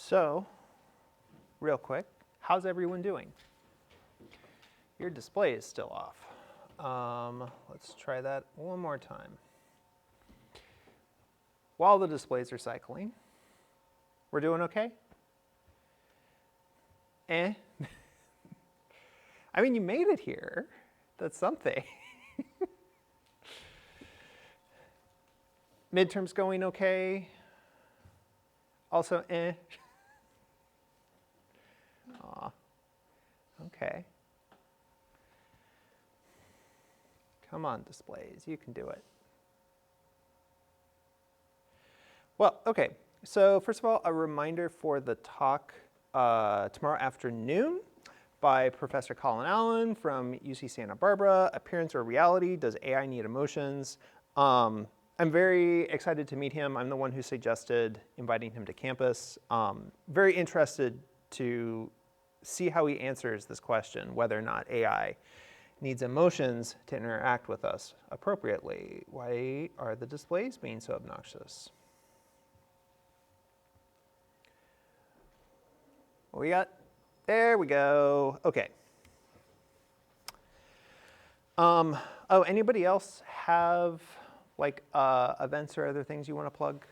So, real quick, how's everyone doing? Your display is still off. Let's try that one more time. While the displays are cycling, we're doing okay? I mean, you made it here. That's something. Midterms going okay? Also, Aw, okay. Come on, displays, you can do it. Well, okay, so first of all, a reminder for the talk tomorrow afternoon by Professor Colin Allen from UC Santa Barbara, Appearance or Reality, Does AI Need Emotions? I'm very excited to meet him. I'm the one who suggested inviting him to campus. Very interested to see how he answers this question, whether or not AI needs emotions to interact with us appropriately. Why are the displays being so obnoxious? What we got? There we go. Okay. Oh, anybody else have like events or other things you want to plug?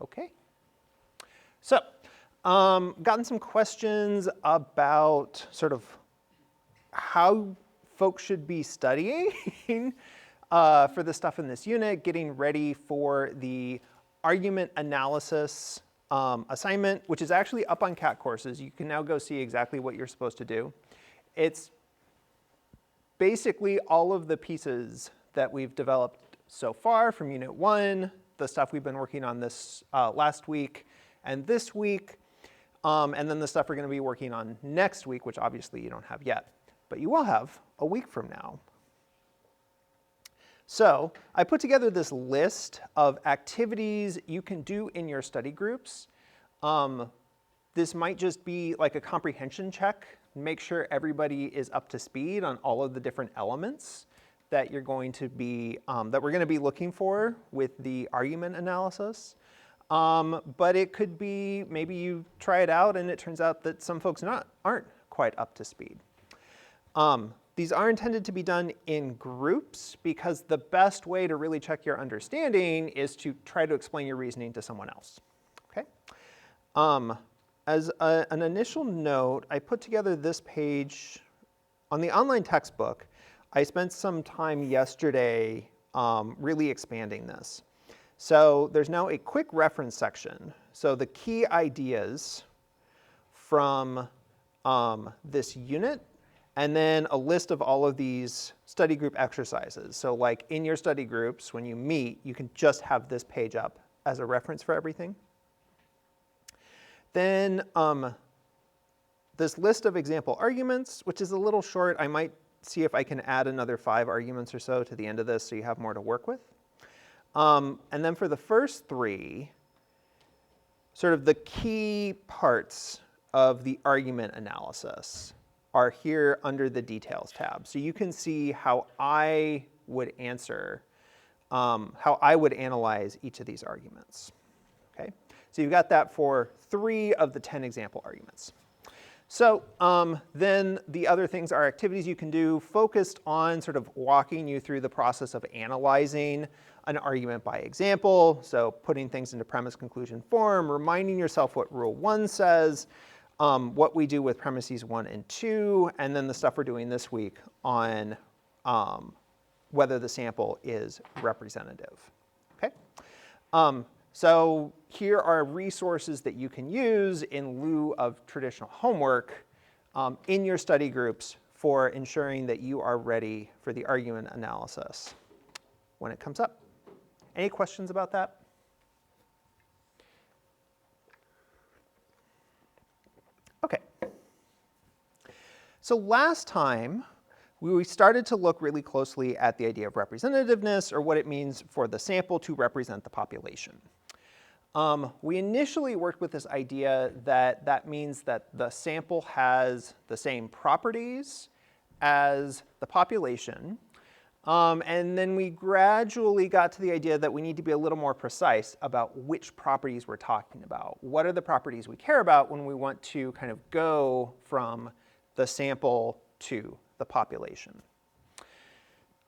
Okay. So, gotten some questions about sort of how folks should be studying for the stuff in this unit, getting ready for the argument analysis assignment, which is actually up on CAT courses. You can now go see exactly what you're supposed to do. It's basically all of the pieces that we've developed so far from Unit 1, the stuff we've been working on this last week and this week, and then the stuff we're going to be working on next week, which obviously you don't have yet, but you will have a week from now. So I put together this list of activities you can do in your study groups. This might just be like a comprehension check, make sure everybody is up to speed on all of the different elements that you're going to be, that we're going to be looking for with the argument analysis. But it could be maybe you try it out and it turns out that some folks aren't quite up to speed. These are intended to be done in groups because the best way to really check your understanding is to try to explain your reasoning to someone else. Okay? As an initial note, I put together this page on the online textbook. I spent some time yesterday really expanding this. So there's now a quick reference section. So the key ideas from this unit, and then a list of all of these study group exercises. So like in your study groups, when you meet, you can just have this page up as a reference for everything. Then this list of example arguments, which is a little short. I might see if I can add another 5 arguments or so to the end of this so you have more to work with. And then for the first 3, sort of the key parts of the argument analysis are here under the details tab. So you can see how I would answer, how I would analyze each of these arguments. Okay? So you've got that for 3 of the 10 example arguments. So then the other things are activities you can do focused on sort of walking you through the process of analyzing an argument by example. So putting things into premise conclusion form, reminding yourself what rule 1 says, what we do with premises 1 and 2, and then the stuff we're doing this week on whether the sample is representative. Okay? So here are resources that you can use in lieu of traditional homework in your study groups for ensuring that you are ready for the argument analysis when it comes up. Any questions about that? Okay. So last time, we started to look really closely at the idea of representativeness, or what it means for the sample to represent the population. We initially worked with this idea that that means that the sample has the same properties as the population, And then we gradually got to the idea that we need to be a little more precise about which properties we're talking about. What are the properties we care about when we want to kind of go from the sample to the population?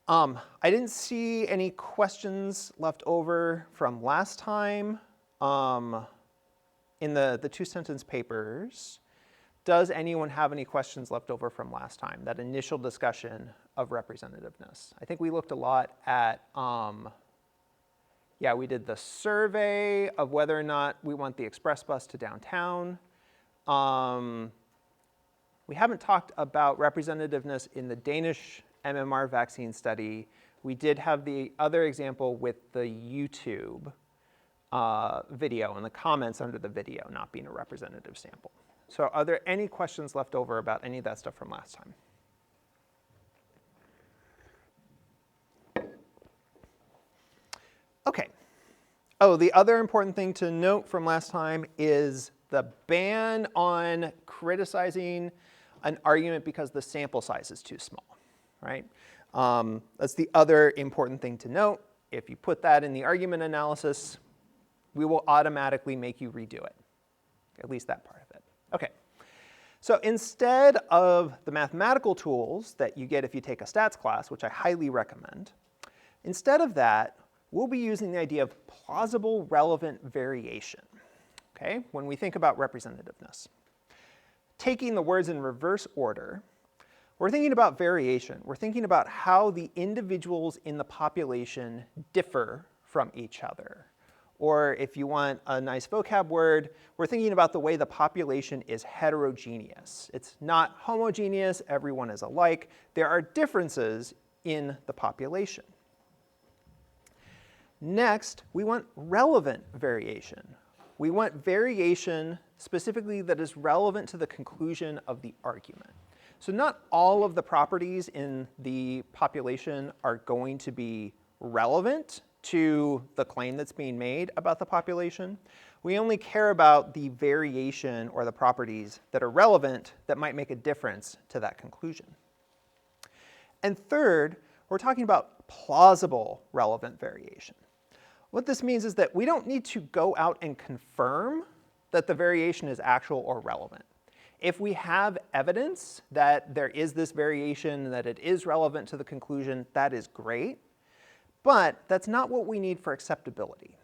I didn't see any questions left over from last time in the two-sentence papers. Does anyone have any questions left over from last time, that initial discussion of representativeness? I think we looked a lot at, we did the survey of whether or not we want the express bus to downtown. We haven't talked about representativeness in the Danish MMR vaccine study. We did have the other example with the YouTube video and the comments under the video not being a representative sample. So are there any questions left over about any of that stuff from last time? Okay. Oh, the other important thing to note from last time is the ban on criticizing an argument because the sample size is too small, right? That's the other important thing to note. If you put that in the argument analysis, we will automatically make you redo it, at least that part of it. Okay, so instead of the mathematical tools that you get if you take a stats class, which I highly recommend, instead of that, we'll be using the idea of plausible relevant variation, okay, when we think about representativeness. Taking the words in reverse order, we're thinking about variation. We're thinking about how the individuals in the population differ from each other. Or if you want a nice vocab word, we're thinking about the way the population is heterogeneous. It's not homogeneous, everyone is alike. There are differences in the population. Next, we want relevant variation. We want variation specifically that is relevant to the conclusion of the argument. So not all of the properties in the population are going to be relevant to the claim that's being made about the population. We only care about the variation or the properties that are relevant that might make a difference to that conclusion. And third, we're talking about plausible relevant variation. What this means is that we don't need to go out and confirm that the variation is actual or relevant. If we have evidence that there is this variation, that it is relevant to the conclusion, that is great. But that's not what we need for acceptability.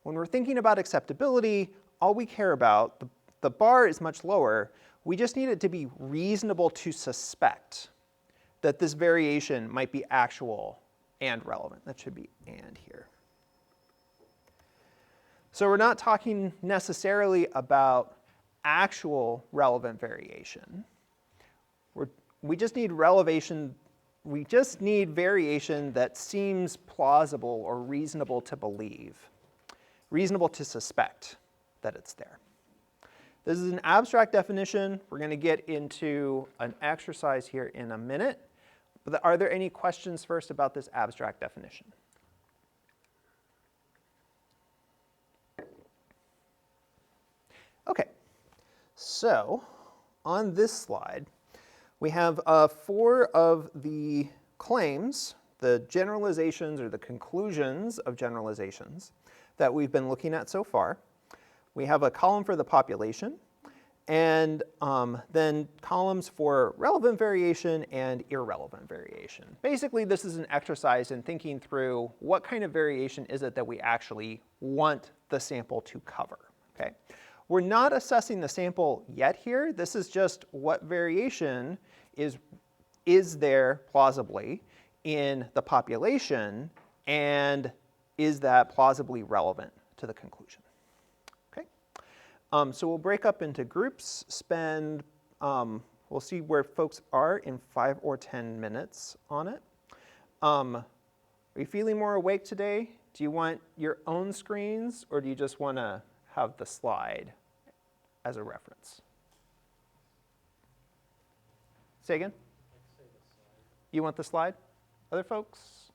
When we're thinking about acceptability, all we care about, the bar is much lower, we just need it to be reasonable to suspect that this variation might be actual and relevant. That should be and here. So we're not talking necessarily about actual relevant variation. We just need variation that seems plausible or reasonable to believe, reasonable to suspect that it's there. This is an abstract definition. We're going to get into an exercise here in a minute. But are there any questions first about this abstract definition? Okay, so on this slide, we have 4 of the claims, the generalizations or the conclusions of generalizations that we've been looking at so far. We have a column for the population, and then columns for relevant variation and irrelevant variation. Basically, this is an exercise in thinking through what kind of variation is it that we actually want the sample to cover, okay? We're not assessing the sample yet here. This is just what variation is there plausibly in the population, and is that plausibly relevant to the conclusion? Okay. So we'll break up into groups, we'll see where folks are in 5 or 10 minutes on it. Are you feeling more awake today? Do you want your own screens, or do you just want to have the slide as a reference? Say again? You want the slide? Other folks?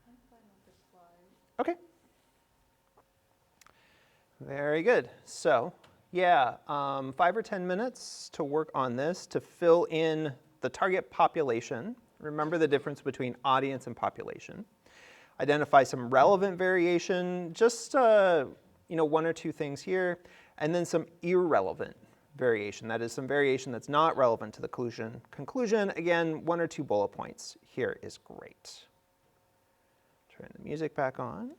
I'm fine with the slide. Okay. Very good. So, yeah, 5 or 10 minutes to work on this to fill in the target population Remember the difference between audience and population. Identify some relevant variation, just one or two things here, and then some irrelevant variation. That is some variation that's not relevant to the conclusion. Again, one or two bullet points here is great. Turn the music back on.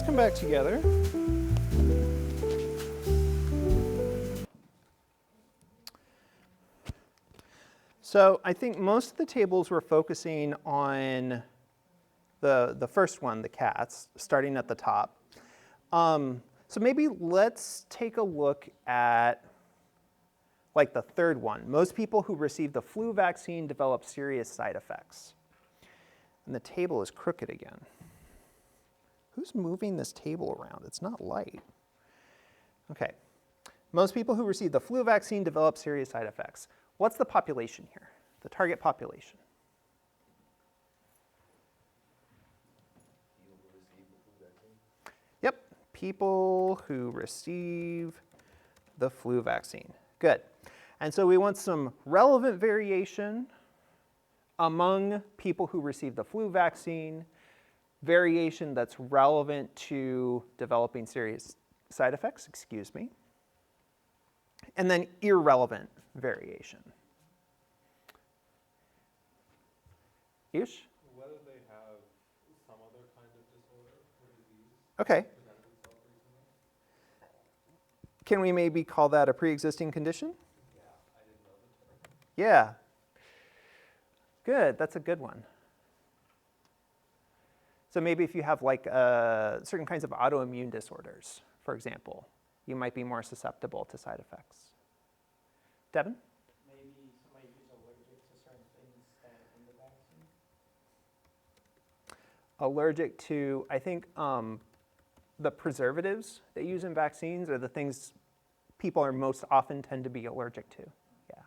come back together. So I think most of the tables were focusing on the first one, the cats, starting at the top. So maybe let's take a look at like the third one. Most people who receive the flu vaccine develop serious side effects. And the table is crooked again. Who's moving this table around? It's not light. Okay. Most people who receive the flu vaccine develop serious side effects. What's the population here? The target population. Yep, people who receive the flu vaccine. Good. And so we want some relevant variation among people who receive the flu vaccine, variation that's relevant to developing serious side effects, and then irrelevant variation. Ish? Whether they have some other kind of disorder or disease. Okay. Can we maybe call that a pre-existing condition? Yeah, I didn't know the term. Yeah. Good, that's a good one. So maybe if you have like certain kinds of autoimmune disorders, for example, you might be more susceptible to side effects. Devin? Maybe somebody who's allergic to certain things that are in the vaccine? Allergic to, I think, the preservatives they use in vaccines are the things people are most often tend to be allergic to. Yeah.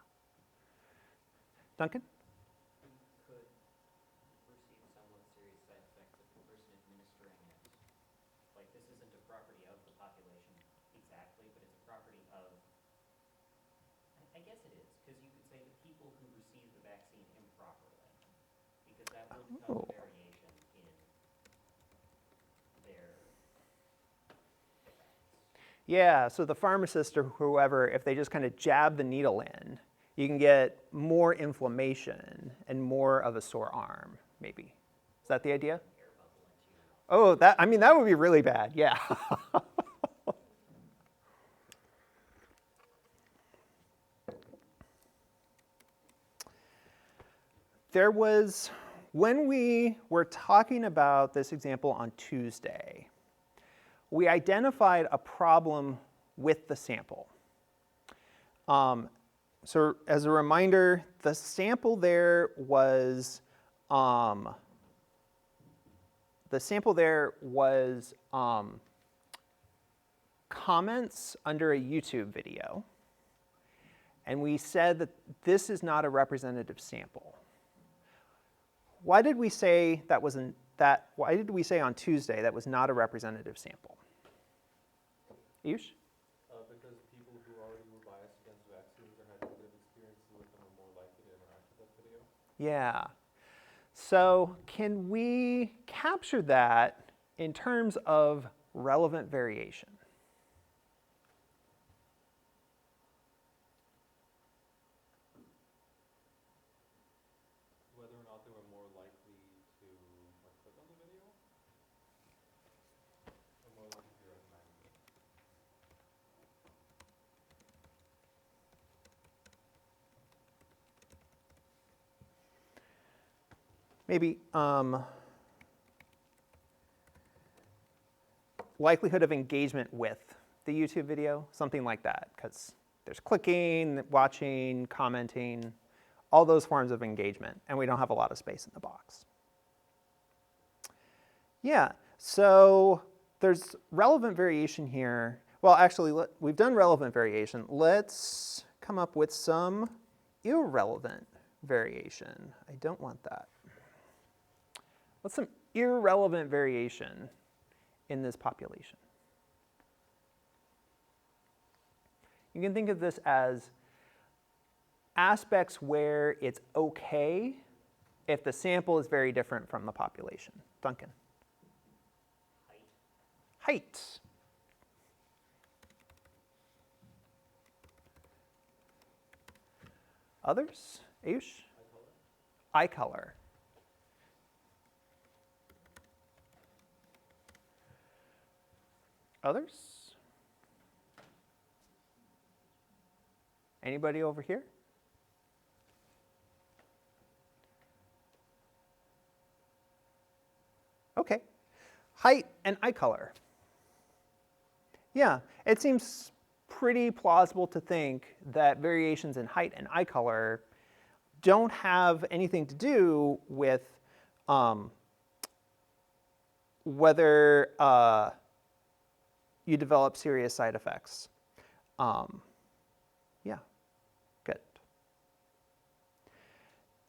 Duncan? Could receive somewhat serious side effects if the person administering it, like this isn't a property of the population exactly, but it's a property of, I guess it is, because you could say the people who receive the vaccine improperly, because that would cause a variation in their effects. Yeah, so the pharmacist or whoever, if they just kind of jab the needle in, you can get more inflammation and more of a sore arm, maybe. Is that the idea? Oh, that would be really bad, yeah. There was, when we were talking about this example on Tuesday, we identified a problem with the sample. So as a reminder, the sample there was comments under a YouTube video, and we said that this is not a representative sample. Why did we say that wasn't that? Why did we say on Tuesday that was not a representative sample? Ayush? Because people who already were biased against vaccines or had negative experiences with them are more likely to interact with that video. Yeah. So can we capture that in terms of relevant variation? Whether or not they were more likely to click on the video, or more likely to recognize it. Maybe likelihood of engagement with the YouTube video, something like that, because there's clicking, watching, commenting, all those forms of engagement, and we don't have a lot of space in the box. Yeah, so there's relevant variation here. Well, actually, we've done relevant variation. Let's come up with some irrelevant variation. I don't want that. What's some irrelevant variation in this population? You can think of this as aspects where it's okay if the sample is very different from the population. Duncan? Height. Others? Ayush? Eye color. Others? Anybody over here? Okay. Height and eye color. Yeah, it seems pretty plausible to think that variations in height and eye color don't have anything to do with whether you develop serious side effects. Yeah, good.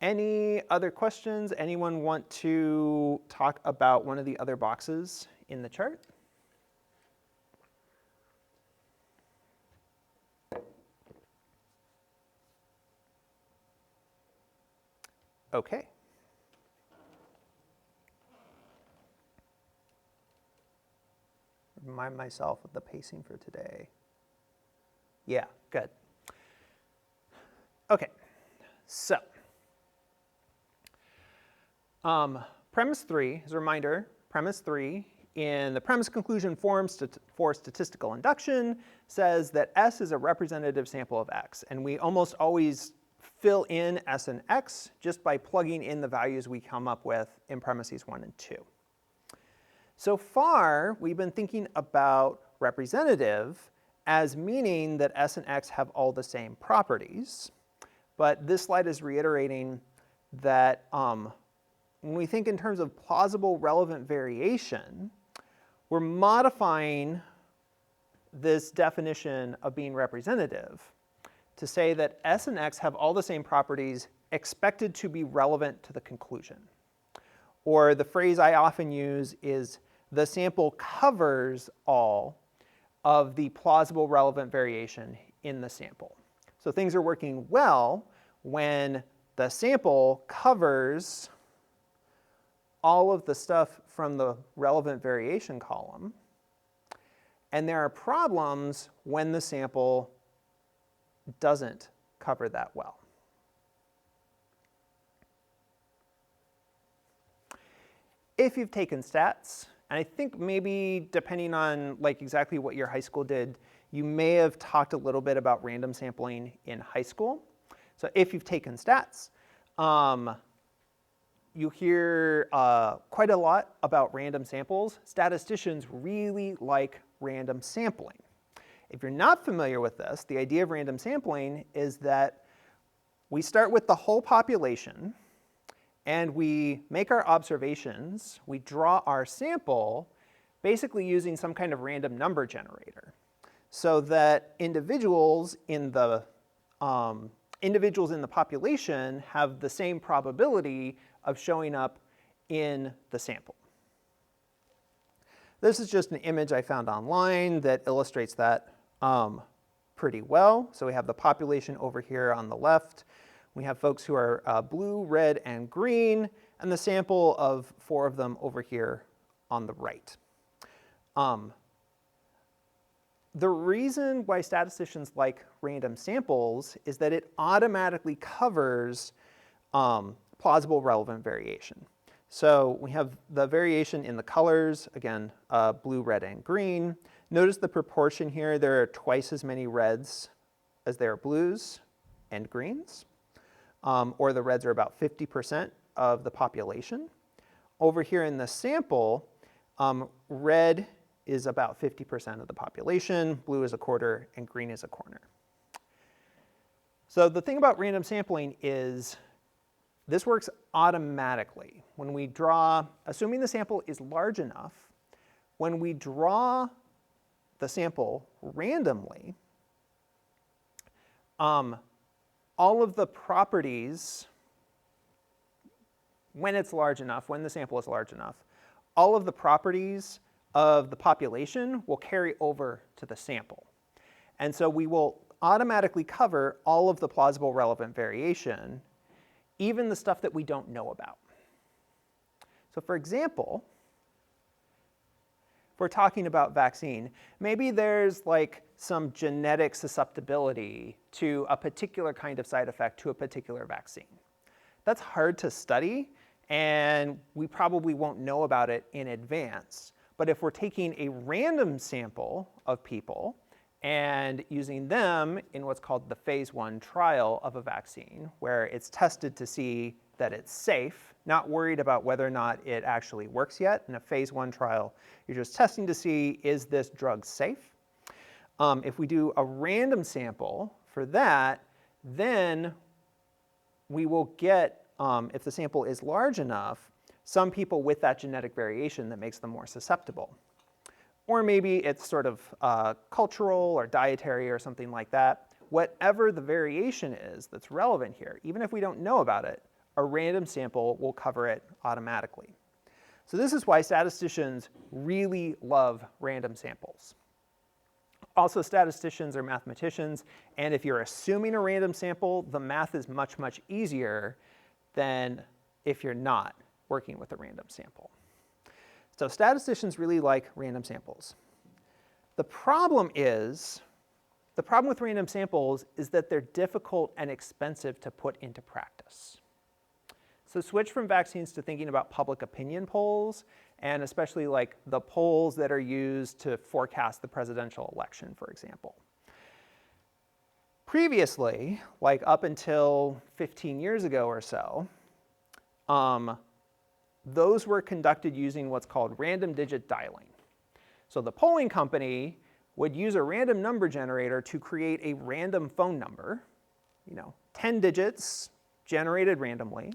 Any other questions? Anyone want to talk about one of the other boxes in the chart? Okay. Remind myself of the pacing for today. Yeah, good. Okay, so premise 3, as a reminder, premise 3 in the premise conclusion form for statistical induction says that S is a representative sample of X, and we almost always fill in S and X just by plugging in the values we come up with in premises 1 and 2. So far, we've been thinking about representative as meaning that S and X have all the same properties. But this slide is reiterating that when we think in terms of plausible relevant variation, we're modifying this definition of being representative to say that S and X have all the same properties expected to be relevant to the conclusion. Or the phrase I often use is the sample covers all of the plausible relevant variation in the sample. So things are working well when the sample covers all of the stuff from the relevant variation column, and there are problems when the sample doesn't cover that well. If you've taken stats, and I think maybe depending on like exactly what your high school did, you may have talked a little bit about random sampling in high school. So if you've taken stats, you hear quite a lot about random samples. Statisticians really like random sampling. If you're not familiar with this, the idea of random sampling is that we start with the whole population and we make our observations, we draw our sample basically using some kind of random number generator so that individuals in the population have the same probability of showing up in the sample. This is just an image I found online that illustrates that pretty well. So we have the population over here on the left. We have folks who are blue, red, and green, and the sample of 4 of them over here on the right. The reason why statisticians like random samples is that it automatically covers plausible relevant variation. So we have the variation in the colors, again, blue, red, and green. Notice the proportion here. There are twice as many reds as there are blues and greens, or the reds are about 50% of the population. Over here in the sample, red is about 50% of the population, blue is a quarter, and green is a corner. So the thing about random sampling is this works automatically. When we draw, assuming the sample is large enough, when we draw the sample randomly, all of the properties, when it's large enough, when the sample is large enough, all of the properties of the population will carry over to the sample. And so we will automatically cover all of the plausible relevant variation, even the stuff that we don't know about. So for example, if we're talking about vaccine, maybe there's like some genetic susceptibility to a particular kind of side effect to a particular vaccine. That's hard to study, and we probably won't know about it in advance. But if we're taking a random sample of people and using them in what's called the phase 1 trial of a vaccine, where it's tested to see that it's safe, not worried about whether or not it actually works yet. In a phase 1 trial, you're just testing to see, is this drug safe? If we do a random sample for that, then we will get, if the sample is large enough, some people with that genetic variation that makes them more susceptible. Or maybe it's sort of cultural or dietary or something like that. Whatever the variation is that's relevant here, even if we don't know about it, a random sample will cover it automatically. So this is why statisticians really love random samples. Also, statisticians are mathematicians, and if you're assuming a random sample, the math is much, much easier than if you're not working with a random sample. So statisticians really like random samples. The problem with random samples is that they're difficult and expensive to put into practice. So switch from vaccines to thinking about public opinion polls, and especially like the polls that are used to forecast the presidential election, for example. Previously, like up until 15 years ago or so, those were conducted using what's called random digit dialing. So the polling company would use a random number generator to create a random phone number, 10 digits generated randomly,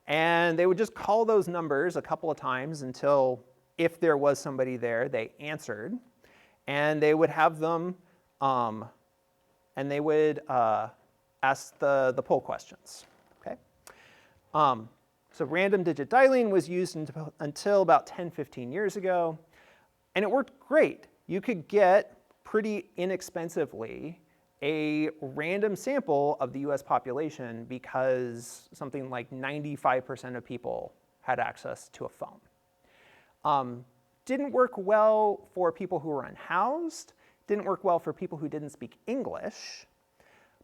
and they would just call those numbers a couple of times until, if there was somebody there, they answered, and they would have them, and they would ask the poll questions, okay? So random digit dialing was used until about 10, 15 years ago, and it worked great. You could get pretty inexpensively a random sample of the US population because something like 95% of people had access to a phone. Didn't work well for people who were unhoused, didn't work well for people who didn't speak English,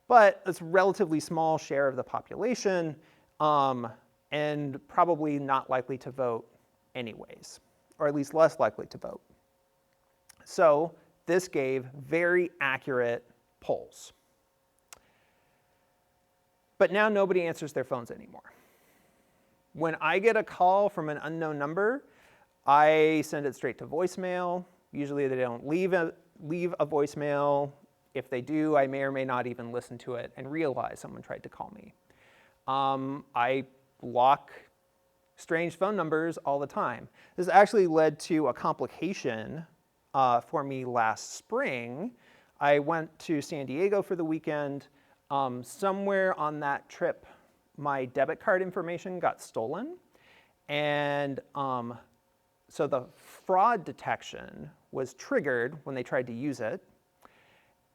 but it's a relatively small share of the population, and probably not likely to vote anyways, or at least less likely to vote. So this gave very accurate polls. But now nobody answers their phones anymore. When I get a call from an unknown number, I send it straight to voicemail. Usually they don't leave a voicemail. If they do, I may or may not even listen to it and realize someone tried to call me. I block strange phone numbers all the time. This actually led to a complication for me last spring. I went to San Diego for the weekend. Somewhere on that trip, my debit card information got stolen. And so the fraud detection was triggered when they tried to use it.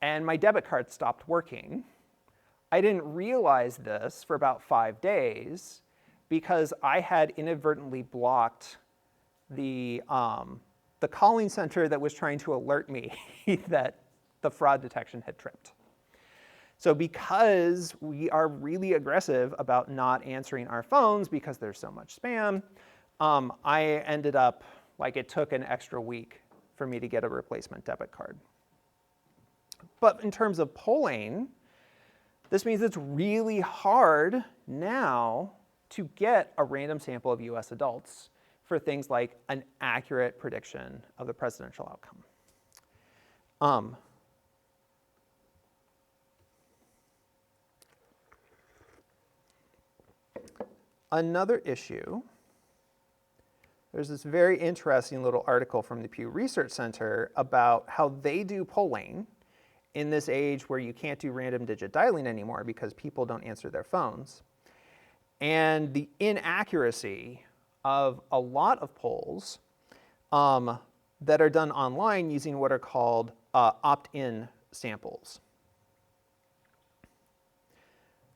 And my debit card stopped working. I didn't realize this for about 5 days because I had inadvertently blocked the calling center that was trying to alert me that the fraud detection had tripped. So because we are really aggressive about not answering our phones because there's so much spam, I ended up, it took an extra week for me to get a replacement debit card. But in terms of polling, this means it's really hard now to get a random sample of US adults for things like an accurate prediction of the presidential outcome. Another issue, there's this very interesting little article from the Pew Research Center about how they do polling in this age where you can't do random digit dialing anymore because people don't answer their phones, and the inaccuracy of a lot of polls that are done online using what are called opt-in samples.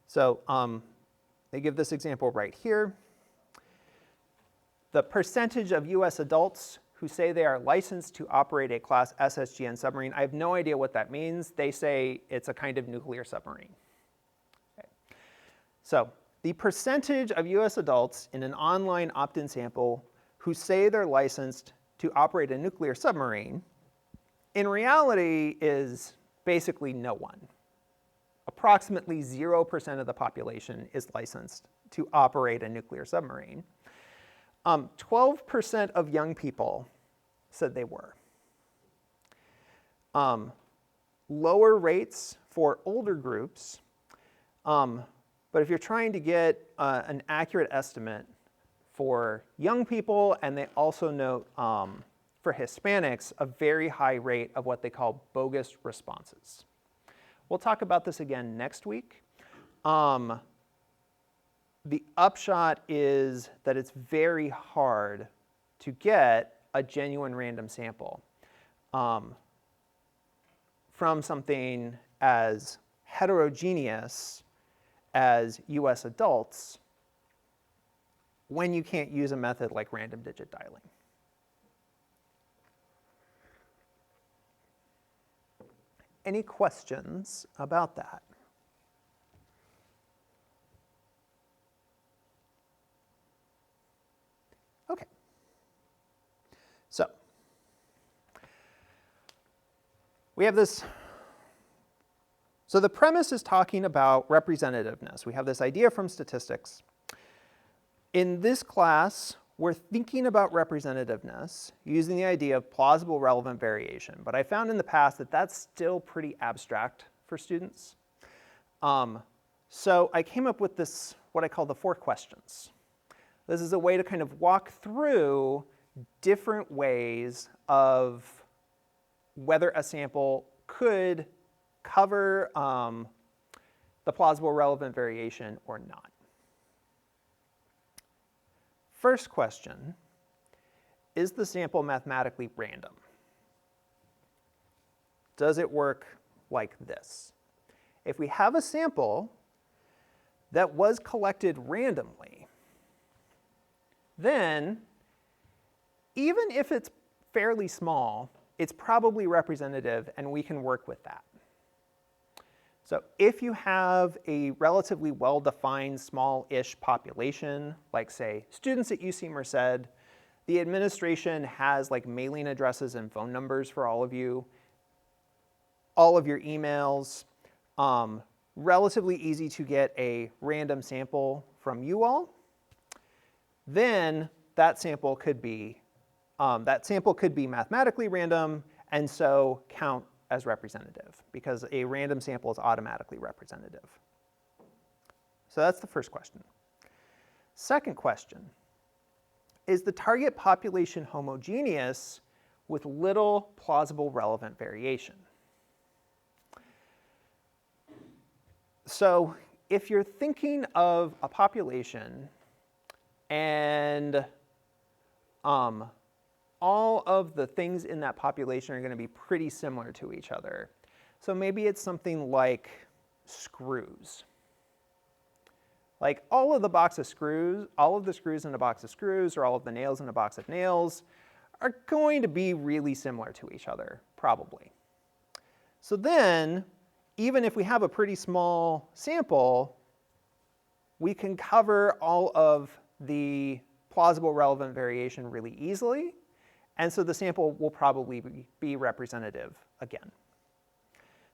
So they give this example right here. The percentage of US adults who say they are licensed to operate a class SSGN submarine, I have no idea what that means. They say it's a kind of nuclear submarine. Okay. So the percentage of US adults in an online opt-in sample who say they're licensed to operate a nuclear submarine, in reality is basically no one. Approximately 0% of the population is licensed to operate a nuclear submarine. 12% of young people said they were. Lower rates for older groups, but if you're trying to get an accurate estimate for young people, and they also note for Hispanics, a very high rate of what they call bogus responses. We'll talk about this again next week. The upshot is that it's very hard to get a genuine random sample from something as heterogeneous as US adults when you can't use a method like random digit dialing. Any questions about that? Okay. So, we have this. So the premise is talking about representativeness. We have this idea from statistics. In this class, we're thinking about representativeness using the idea of plausible relevant variation. But I found in the past that that's still pretty abstract for students. So I came up with this, what I call the 4 questions. This is a way to kind of walk through different ways of whether a sample could cover the plausible relevant variation or not. First question, is the sample mathematically random? Does it work like this? If we have a sample that was collected randomly, then even if it's fairly small, it's probably representative and we can work with that. So if you have a relatively well-defined small-ish population, like say students at UC Merced, the administration has like mailing addresses and phone numbers for all of you, all of your emails, relatively easy to get a random sample from you all, then that sample could be mathematically random and so count as representative, because a random sample is automatically representative. So that's the first question. Second question, is the target population homogeneous with little plausible relevant variation? So if you're thinking of a population and all of the things in that population are going to be pretty similar to each other. So maybe it's something like screws. Like all of the screws in a box of screws, or all of the nails in a box of nails, are going to be really similar to each other, probably. So then, even if we have a pretty small sample, we can cover all of the plausible relevant variation really easily. And so the sample will probably be representative again.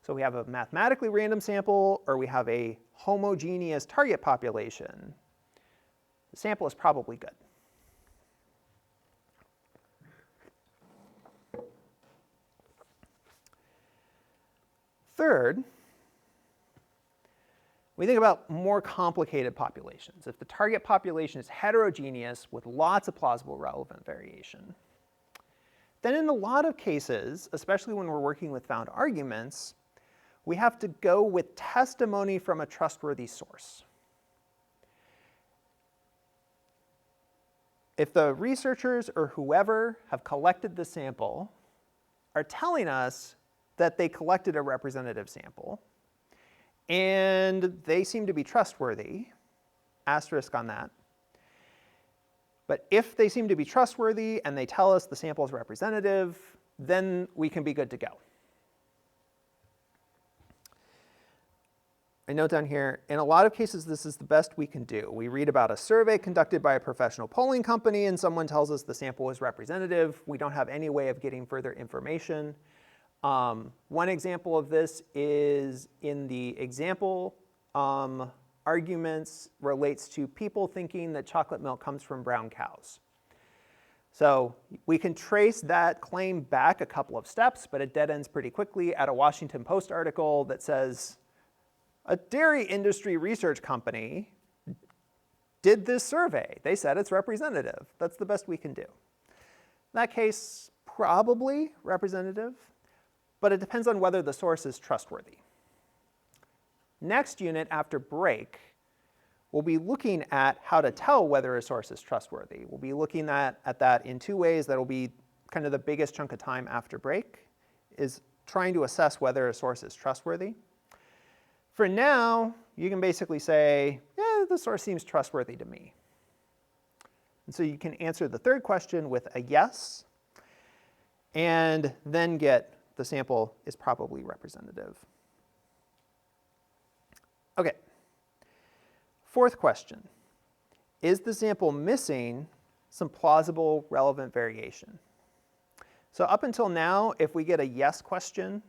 So we have a mathematically random sample, or we have a homogeneous target population. The sample is probably good. Third, we think about more complicated populations. If the target population is heterogeneous with lots of plausible relevant variation, then in a lot of cases, especially when we're working with found arguments, we have to go with testimony from a trustworthy source. If the researchers or whoever have collected the sample are telling us that they collected a representative sample, and they seem to be trustworthy, asterisk on that. But if they seem to be trustworthy and they tell us the sample is representative, then we can be good to go. I note down here, in a lot of cases, this is the best we can do. We read about a survey conducted by a professional polling company and someone tells us the sample is representative. We don't have any way of getting further information. One example of this is in the example, arguments relates to people thinking that chocolate milk comes from brown cows. So we can trace that claim back a couple of steps, but it dead ends pretty quickly at a Washington Post article that says, a dairy industry research company did this survey. They said it's representative. That's the best we can do. In that case, probably representative, but it depends on whether the source is trustworthy. Next unit after break, we'll be looking at how to tell whether a source is trustworthy. We'll be looking at that in two ways. That'll be kind of the biggest chunk of time after break, is trying to assess whether a source is trustworthy. For now, you can basically say, yeah, the source seems trustworthy to me. And so you can answer the third question with a yes, and then get the sample is probably representative. Okay. Fourth question, is the sample missing some plausible relevant variation? So up until now, if we get a yes question,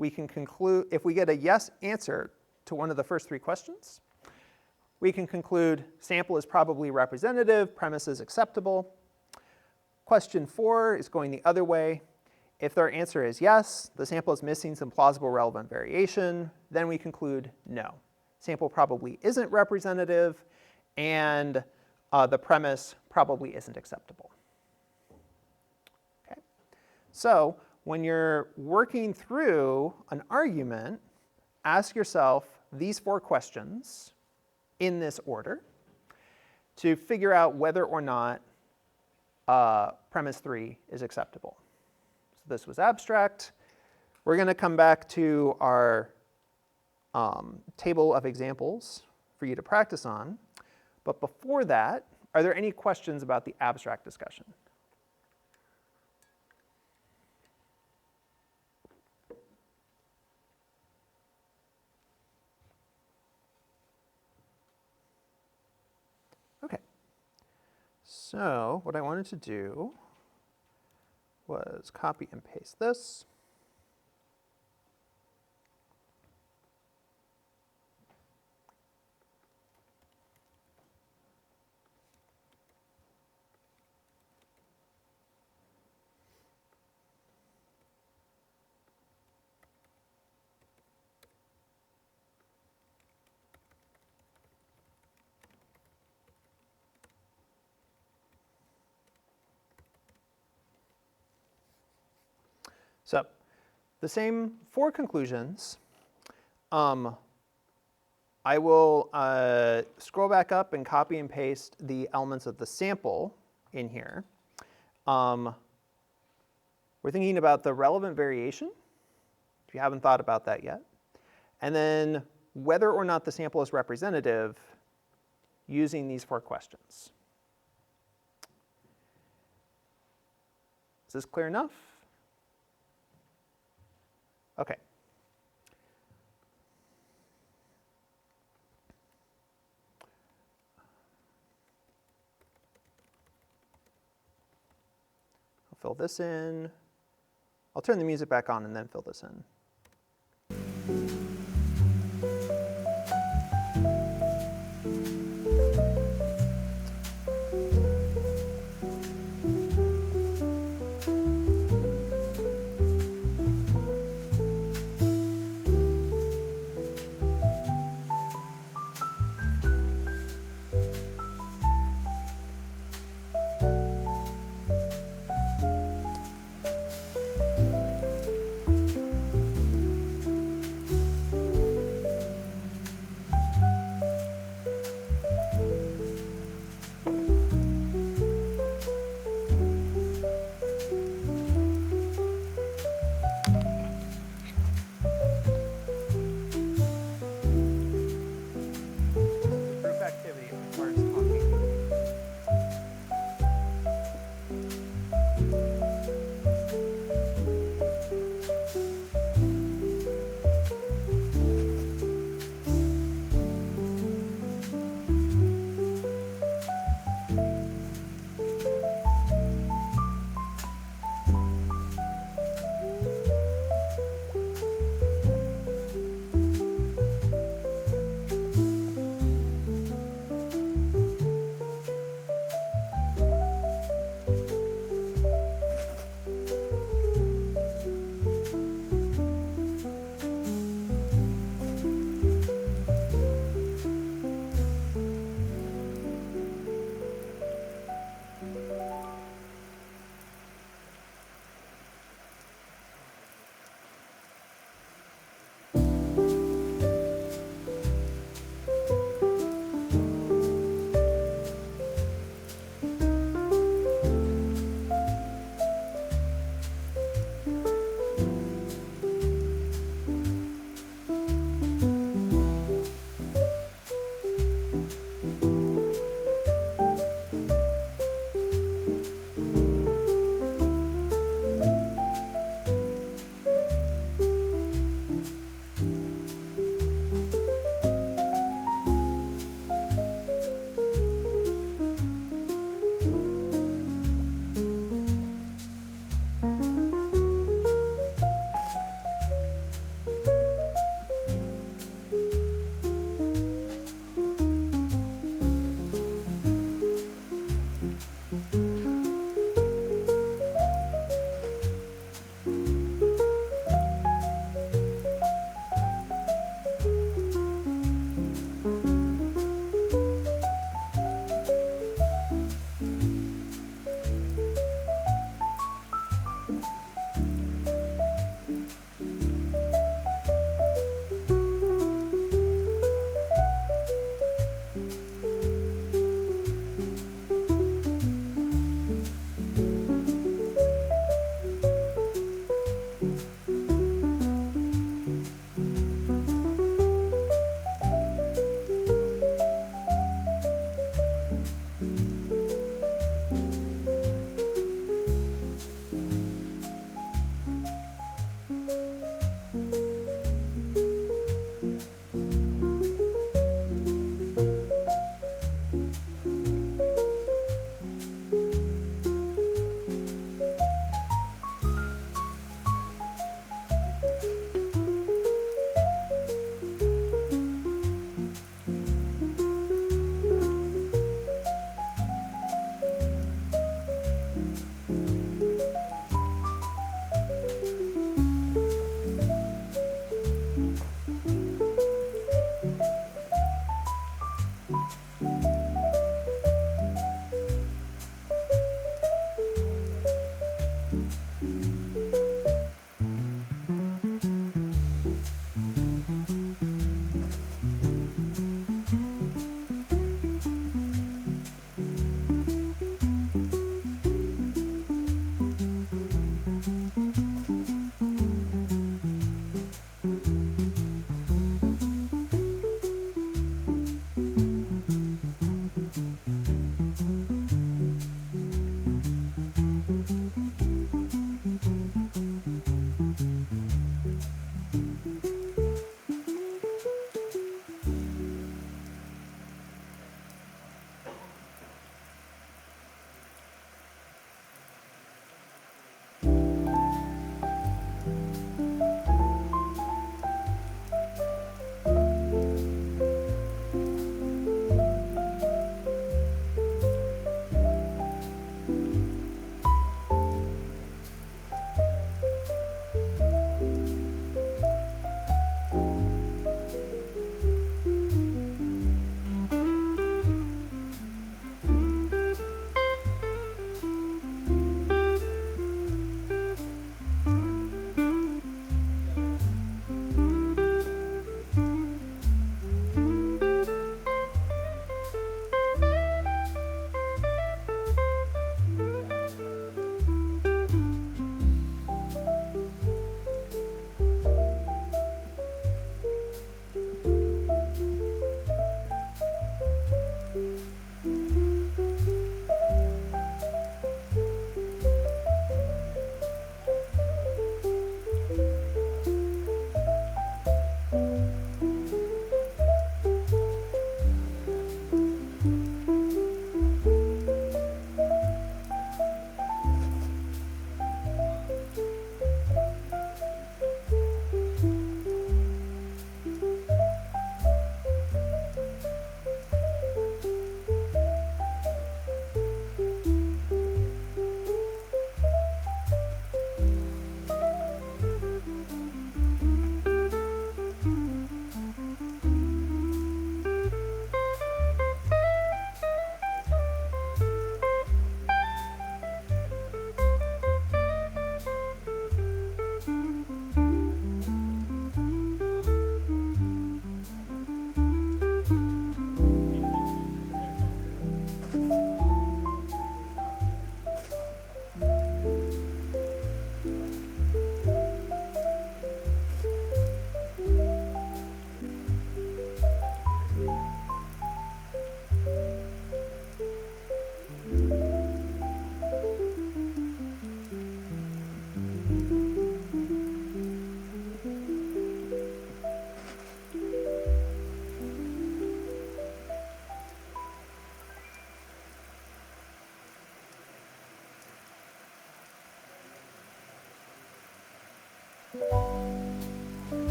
we can conclude, if we get a yes answer to one of the first three questions, we can conclude sample is probably representative, premise is acceptable. Question 4 is going the other way. If their answer is yes, the sample is missing some plausible relevant variation, then we conclude no. Sample probably isn't representative, and the premise probably isn't acceptable. Okay. So when you're working through an argument, ask yourself these 4 questions in this order to figure out whether or not premise 3 is acceptable. So this was abstract. We're going to come back to our table of examples for you to practice on. But before that, are there any questions about the abstract discussion? Okay. So what I wanted to do was copy and paste this. So the same 4 conclusions. I will scroll back up and copy and paste the elements of the sample in here. We're thinking about the relevant variation, if you haven't thought about that yet. And then whether or not the sample is representative using these 4 questions. Is this clear enough? Okay. I'll fill this in. I'll turn the music back on and then fill this in.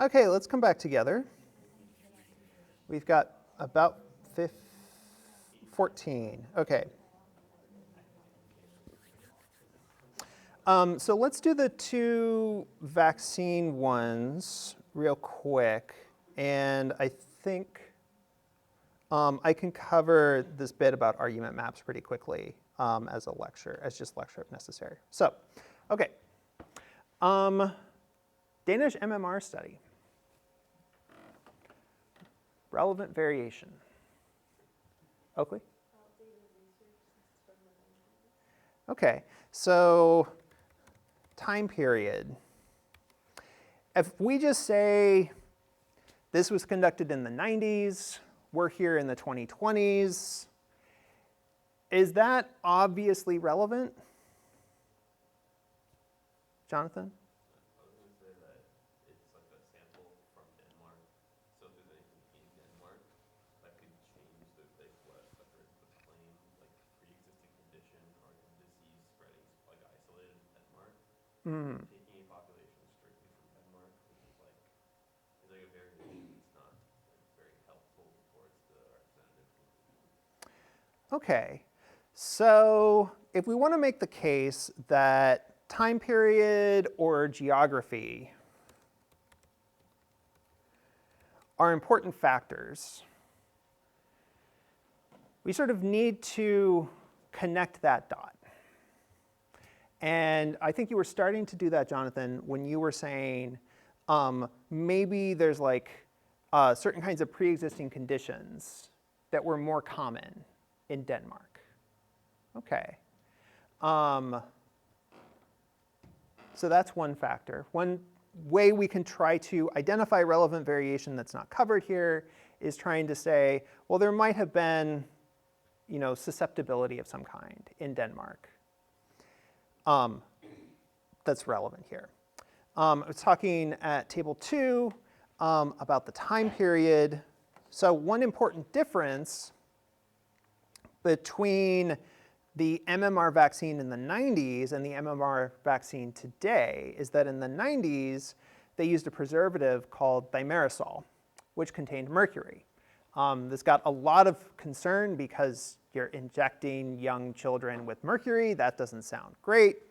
Okay, let's come back together. We've got about 14. Okay. So let's do the 2 vaccine ones real quick. And I think I can cover this bit about argument maps pretty quickly as just lecture if necessary. So, okay. Danish MMR study. Relevant variation. Oakley? Okay, so time period. If we just say this was conducted in the 90s, we're here in the 2020s, is that obviously relevant? Jonathan? I was gonna say that it's like a sample from Denmark, so if there's anything in Denmark, that could change the, like, what the claim, like, pre-existing condition or disease spreading, like, isolated in Denmark. Taking a population strictly from Denmark, which is like a variation that's not like, very helpful towards the representative conclusion. Okay, so if we want to make the case that time period or geography are important factors, we sort of need to connect that dot. And I think you were starting to do that, Jonathan, when you were saying maybe there's like certain kinds of pre-existing conditions that were more common in Denmark. Okay. So that's one factor. One way we can try to identify relevant variation that's not covered here is trying to say, well, there might have been, susceptibility of some kind in Denmark. That's relevant here. I was talking at table 2 about the time period. So one important difference between the MMR vaccine in the 90s and the MMR vaccine today is that in the 90s, they used a preservative called thimerosal, which contained mercury. This got a lot of concern because you're injecting young children with mercury. That doesn't sound great.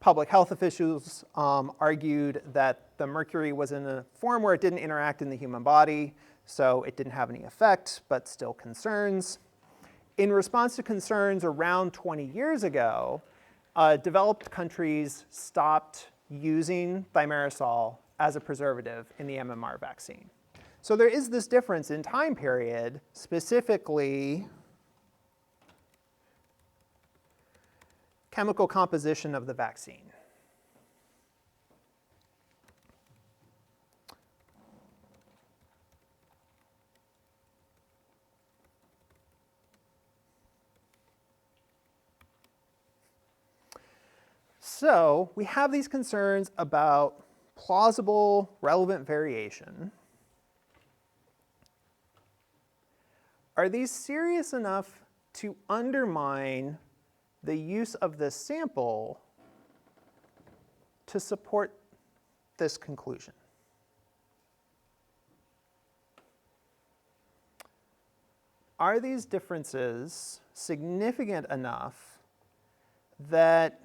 Public health officials argued that the mercury was in a form where it didn't interact in the human body, so it didn't have any effect, but still concerns. In response to concerns around 20 years ago, developed countries stopped using thimerosal as a preservative in the MMR vaccine. So there is this difference in time period, specifically chemical composition of the vaccine. So we have these concerns about plausible relevant variation. Are these serious enough to undermine the use of this sample to support this conclusion? Are these differences significant enough that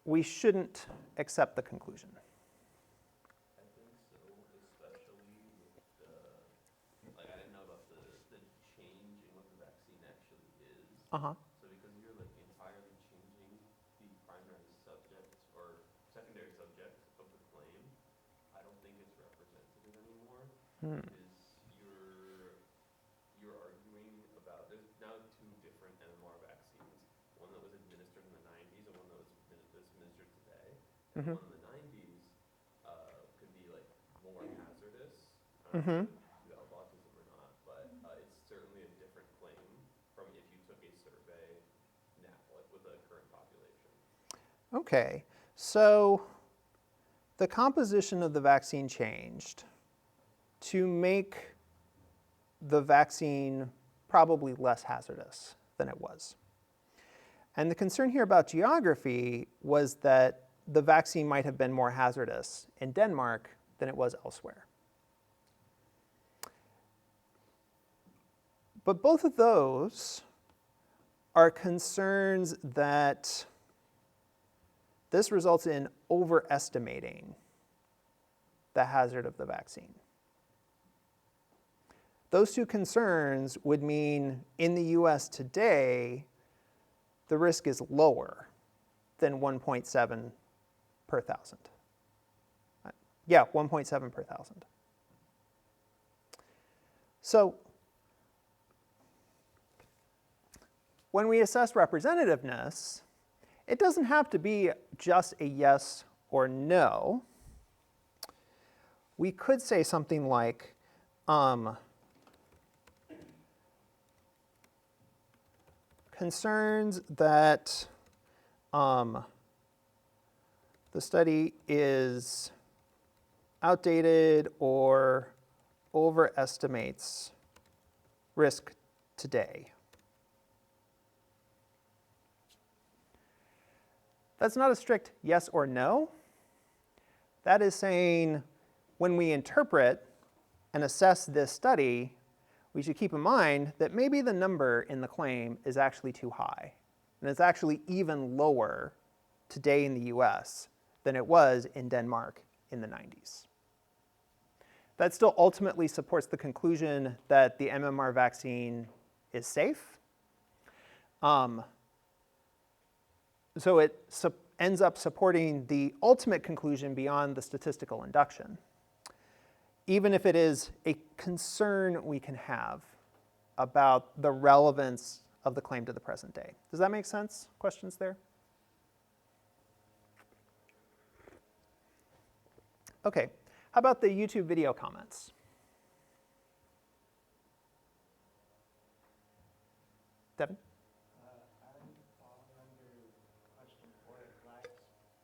we shouldn't accept the conclusion? I think so, especially with the, like I didn't know about the change in what the vaccine actually is. Uh-huh. So because you're like entirely changing the primary subject or secondary subject of the claim, I don't think it's representative anymore. Because you're arguing about, there's now 2 different MMR vaccines. One that was administered in the 90s and one that was administered today. And the one in the 90s could be like more hazardous. I don't know if you have autism or not, but it's certainly a different claim from if you took a survey now, like with the current population. Okay, so the composition of the vaccine changed to make the vaccine probably less hazardous than it was. And the concern here about geography was that the vaccine might have been more hazardous in Denmark than it was elsewhere. But both of those are concerns that this results in overestimating the hazard of the vaccine. Those two concerns would mean in the US today, the risk is lower than 1.7 per thousand. Yeah, 1.7 per thousand. So when we assess representativeness, it doesn't have to be just a yes or no. We could say something like, concerns that the study is outdated or overestimates risk today. That's not a strict yes or no. That is saying when we interpret and assess this study, we should keep in mind that maybe the number in the claim is actually too high. And it's actually even lower today in the US than it was in Denmark in the 90s. That still ultimately supports the conclusion that the MMR vaccine is safe. So it ends up supporting the ultimate conclusion beyond the statistical induction, even if it is a concern we can have about the relevance of the claim to the present day. Does that make sense? Questions there? Okay, how about the YouTube video comments? Devin? I would fall under question 4, it lacks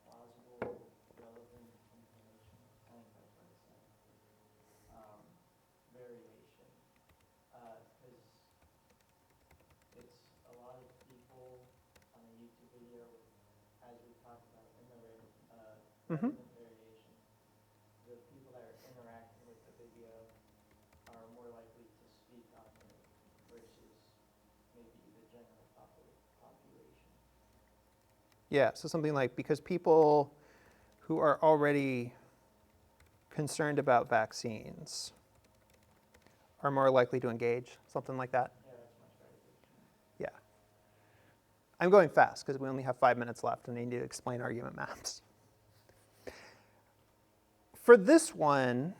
plausible, relevant information. I think that's what it said. Variation. Because it's a lot of people on the YouTube video, as we talked about in the relevant variation. The people that are interacting with the video are more likely to speak on it versus maybe the general population. Yeah, so something like, because people who are already concerned about vaccines are more likely to engage, something like that. Yeah, that's much better. Yeah. I'm going fast because we only have 5 minutes left and I need to explain argument maps. For this one,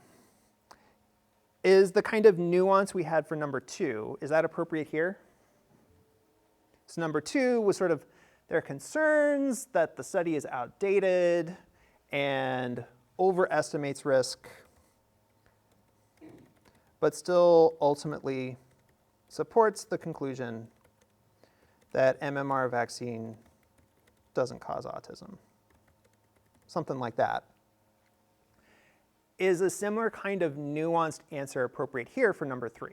is the kind of nuance we had for number 2, is that appropriate here? So number 2 was sort of, there are concerns that the study is outdated and overestimates risk, but still ultimately supports the conclusion that MMR vaccine doesn't cause autism. Something like that. Is a similar kind of nuanced answer appropriate here for number 3?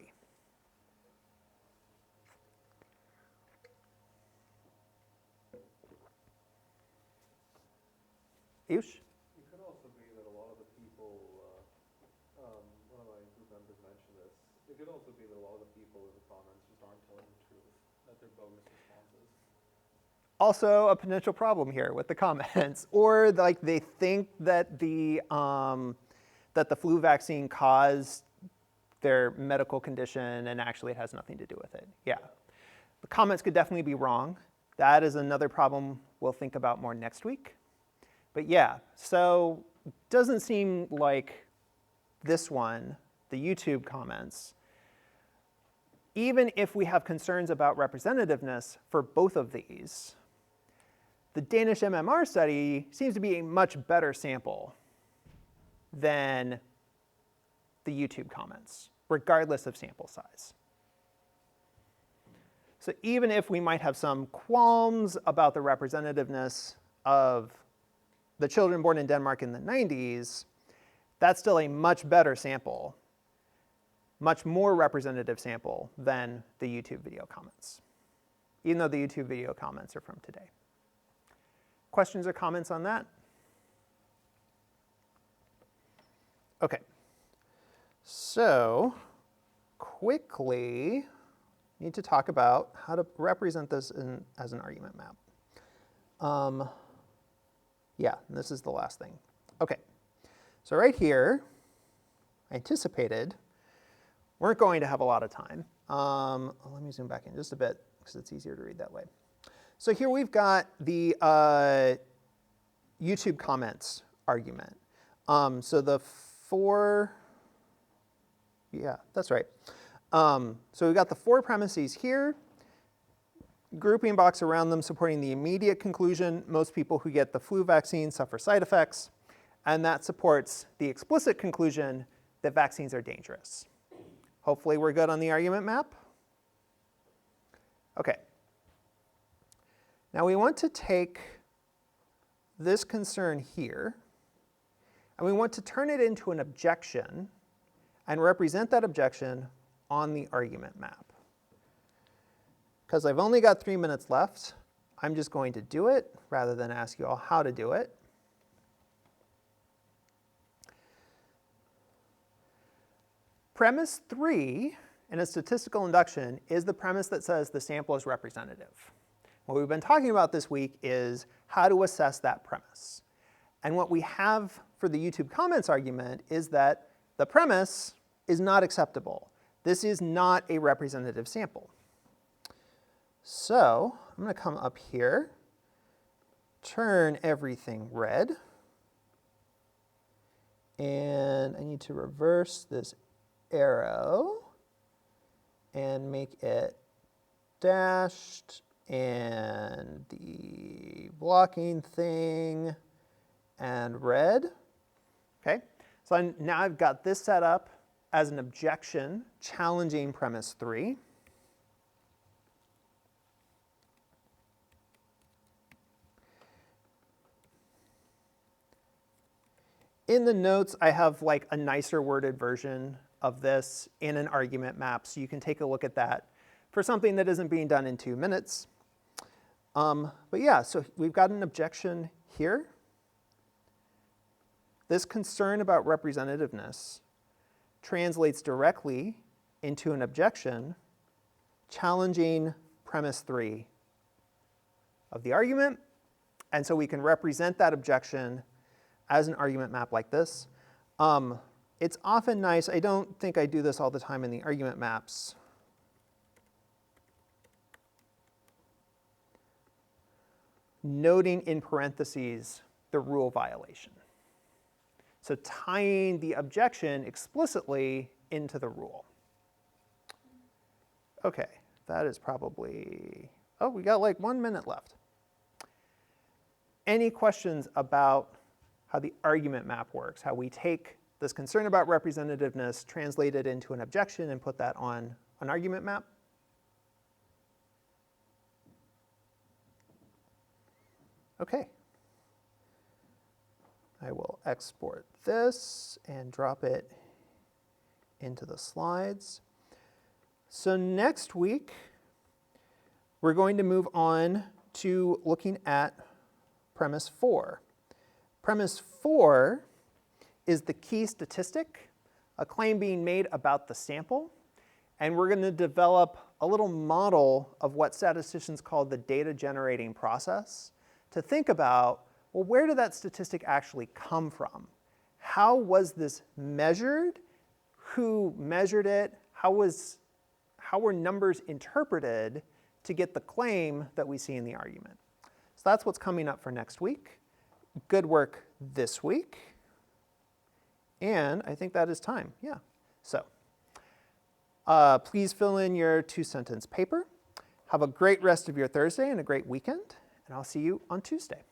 Ayush? It could also be that a lot of the people, one of my group members mentioned this, it could also be that a lot of the people in the comments just aren't telling the truth, that they're bogus responses. Also a potential problem here with the comments, or like they think that the flu vaccine caused their medical condition and actually it has nothing to do with it. Yeah, the comments could definitely be wrong. That is another problem we'll think about more next week. But yeah, so it doesn't seem like this one, the YouTube comments, even if we have concerns about representativeness for both of these, the Danish MMR study seems to be a much better sample than the YouTube comments, regardless of sample size. So even if we might have some qualms about the representativeness of the children born in Denmark in the 90s, that's still a much better sample, much more representative sample than the YouTube video comments, even though the YouTube video comments are from today. Questions or comments on that? Okay. So quickly, need to talk about how to represent this as an argument map. Yeah, and this is the last thing. Okay, so right here, I anticipated weren't going to have a lot of time. Let me zoom back in just a bit because it's easier to read that way. So here we've got the YouTube comments argument. So the yeah, that's right. So we've got the 4 premises here, grouping box around them supporting the immediate conclusion, most people who get the flu vaccine suffer side effects, and that supports the explicit conclusion that vaccines are dangerous. Hopefully we're good on the argument map. Okay. Now we want to take this concern here, and we want to turn it into an objection and represent that objection on the argument map. Because I've only got 3 minutes left, I'm just going to do it rather than ask you all how to do it. Premise 3 in a statistical induction is the premise that says the sample is representative. What we've been talking about this week is how to assess that premise. And what we have for the YouTube comments argument is that the premise is not acceptable. This is not a representative sample. So I'm going to come up here, turn everything red, and I need to reverse this arrow and make it dashed and the blocking thing and red. Okay, so now I've got this set up as an objection challenging premise 3. In the notes, I have like a nicer worded version of this in an argument map, so you can take a look at that for something that isn't being done in 2 minutes. But yeah, so we've got an objection here. This concern about representativeness translates directly into an objection challenging premise 3 of the argument, and so we can represent that objection as an argument map like this. It's often nice, I don't think I do this all the time in the argument maps, noting in parentheses the rule violation. So tying the objection explicitly into the rule. Okay, that is probably, oh, we got like 1 minute left. Any questions about how the argument map works, how we take this concern about representativeness, translate it into an objection, and put that on an argument map? Okay. I will export this and drop it into the slides. So next week, we're going to move on to looking at premise 4. Premise 4 is the key statistic, a claim being made about the sample, and we're going to develop a little model of what statisticians call the data generating process to think about, well, where did that statistic actually come from? How was this measured? Who measured it? How were numbers interpreted to get the claim that we see in the argument? So that's what's coming up for next week. Good work this week. And I think that is time, yeah. So please fill in your 2-sentence paper. Have a great rest of your Thursday and a great weekend, and I'll see you on Tuesday.